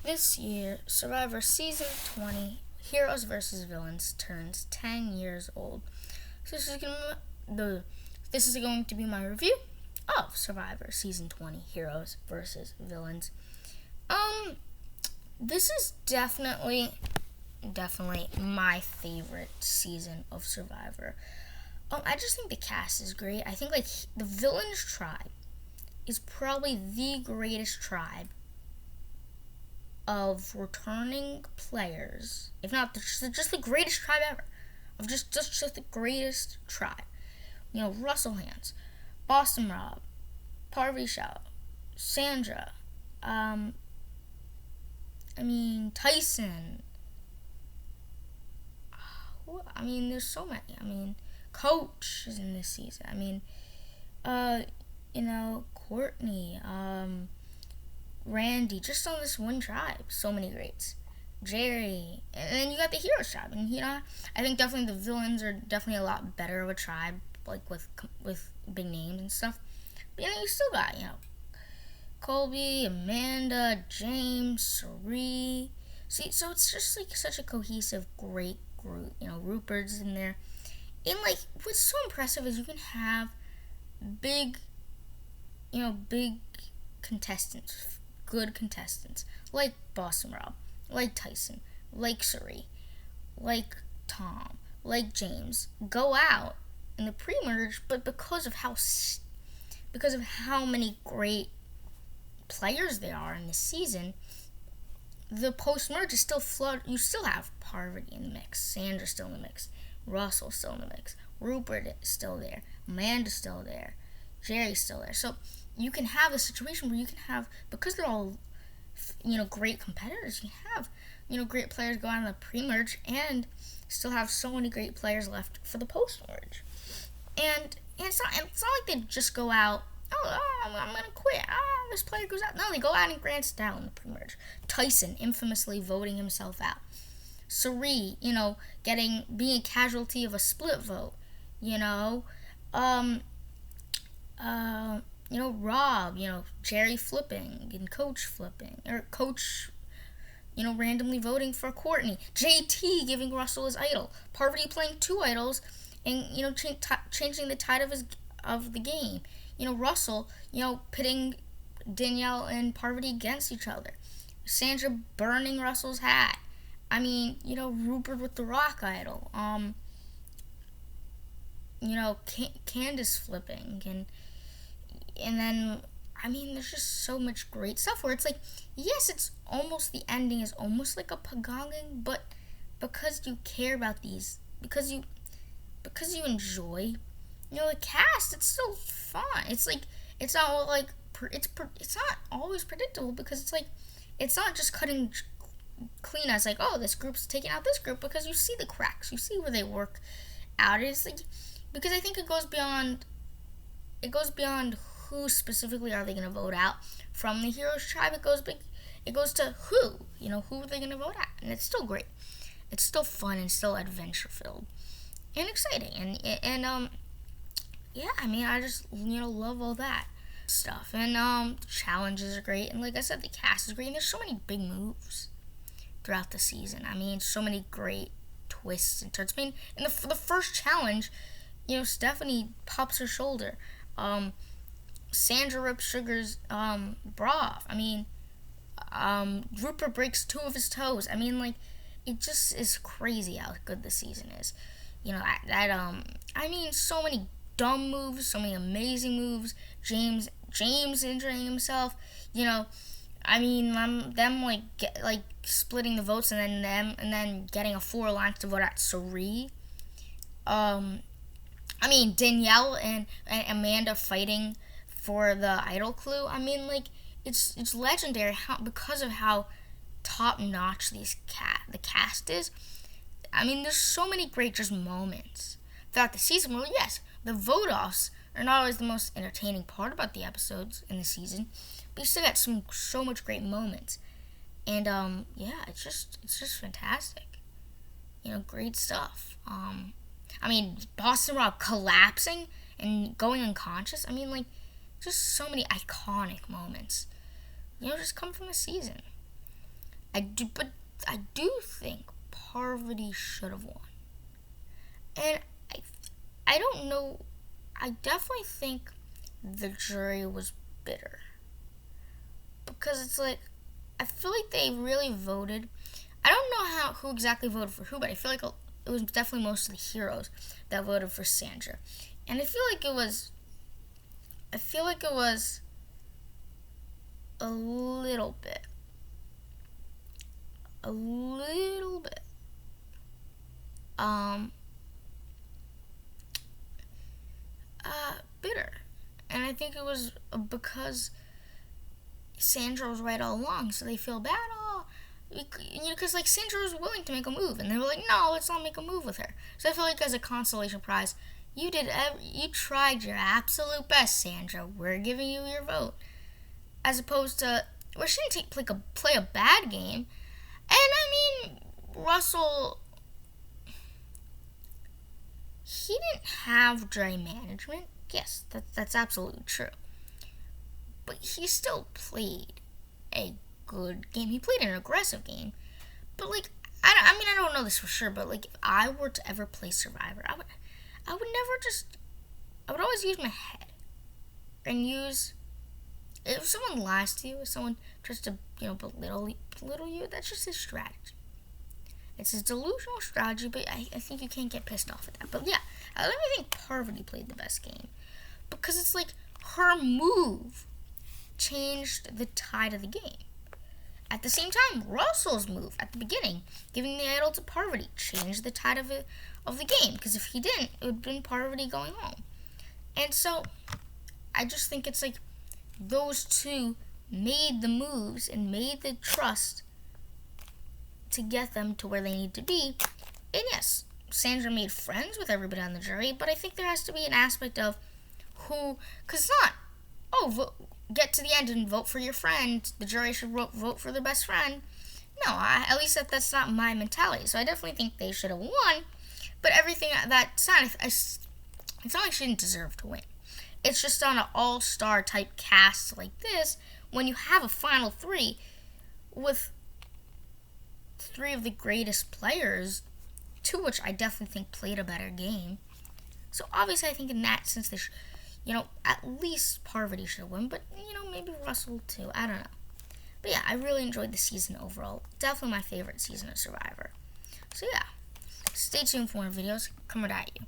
This year, Survivor Season 20, Heroes vs. Villains, turns 10 years old. So this is going to be my review of Survivor Season 20, Heroes vs. Villains. This is definitely my favorite season of Survivor. I just think the cast is great. I think the Villains tribe is probably the greatest tribe of returning players, if not just the greatest tribe ever, of just the greatest tribe. Russell Hantz, Boston Rob, Parvati Shaw, Sandra, Tyson. There's so many. Coach is in this season. Courtney, Randy, just on this one tribe, so many greats. Jerry, and then you got the Heroes tribe, and I think definitely the Villains are definitely a lot better of a tribe, like with big names and stuff. But you still got Colby, Amanda, James, Cirie. See, so it's just such a cohesive, great group. Rupert's in there, and what's so impressive is you can have big contestants. Good contestants, like Boston Rob, like Tyson, like Cirie, like Tom, like James, go out in the pre-merge, but because of how many great players there are in this season, the post-merge is still flood. You still have Parvati in the mix, Sandra's still in the mix, Russell's still in the mix, Rupert is still there, Amanda's still there, Jerry's still there. So you can have a situation where you can have, because they're all, great competitors, you have, great players go on the pre-merge and still have so many great players left for the post-merge. And it's not like they just go out, I'm going to quit, this player goes out. No, they go out in grand style in the pre-merge. Tyson infamously voting himself out. Cirie, being a casualty of a split vote, Rob, Jerry flipping and Coach flipping, or Coach, randomly voting for Courtney, JT giving Russell his idol, Parvati playing two idols, and changing the tide of the game. Russell, pitting Danielle and Parvati against each other, Sandra burning Russell's hat. Rupert with the rock idol. Candace flipping and then, there's just so much great stuff where it's yes, it's almost, the ending is almost like a pagonging, but because you care about these, because you enjoy, the cast, it's still fun. It's not it's not always predictable, because it's not just cutting clean as this group's taking out this group, because you see the cracks, you see where they work out. It's because I think it goes beyond who specifically are they going to vote out from the Heroes tribe. It goes to who are they going to vote out, and it's still great. It's still fun and still adventure filled and exciting, and I just love all that stuff, and challenges are great, and like I said, the cast is great, and there's so many big moves throughout the season. So many great twists and turns. In the first challenge, Stephanie pops her shoulder. Sandra rips Sugar's bra off. Rupert breaks two of his toes. It just is crazy how good the season is. So many dumb moves, so many amazing moves. James injuring himself. Them splitting the votes, and then getting a 4 alliance to vote out Cirie. Danielle and Amanda fighting for the idol clue. It's legendary because of how top notch the cast is. There's so many great just moments throughout the season. Well, yes, the vote offs are not always the most entertaining part about the episodes in the season, but you still got so much great moments. And it's just fantastic. Great stuff. Boston Rob collapsing and going unconscious. Just so many iconic moments. Just come from the season. but I do think Parvati should have won. And I don't know. I definitely think the jury was bitter because it's like I feel like they really voted. I don't know who exactly voted for who, but I feel like it was definitely most of the heroes that voted for Sandra, and I feel like it was a little bit bitter, and I think it was because Sandra was right all along, so they feel bad. Oh, because like Sandra was willing to make a move, and they were like, no, let's not make a move with her. So I feel like as a consolation prize, you tried your absolute best, Sandra. We're giving you your vote, as opposed to she didn't play a bad game, and I mean Russell. He didn't have dry management. Yes, that's absolutely true. But he still played a good game. He played an aggressive game. But like, I don't know this for sure. But like, if I were to ever play Survivor, I would always use my head and use. If someone lies to you, if someone tries to belittle you, that's just his strategy. It's his delusional strategy, but I think you can't get pissed off at that. But yeah, I think Parvati played the best game because it's like her move changed the tide of the game. At the same time, Russell's move at the beginning, giving the idol to Parvati, changed the tide of the game. Because if he didn't, it would have been Parvati going home. And so, I just think it's like those two made the moves and made the trust to get them to where they need to be. And yes, Sandra made friends with everybody on the jury, but I think there has to be an aspect of who, because it's not, get to the end and vote for your friend. The jury should vote for their best friend. No, at least that's not my mentality. So I definitely think they should have won, but everything it's not like she didn't deserve to win. It's just on an all-star type cast like this, when you have a final three with three of the greatest players, two of which I definitely think played a better game. So obviously I think in that sense, at least Parvati should win, but, maybe Russell too. I don't know. But yeah, I really enjoyed the season overall. Definitely my favorite season of Survivor. So yeah, stay tuned for more videos coming at you.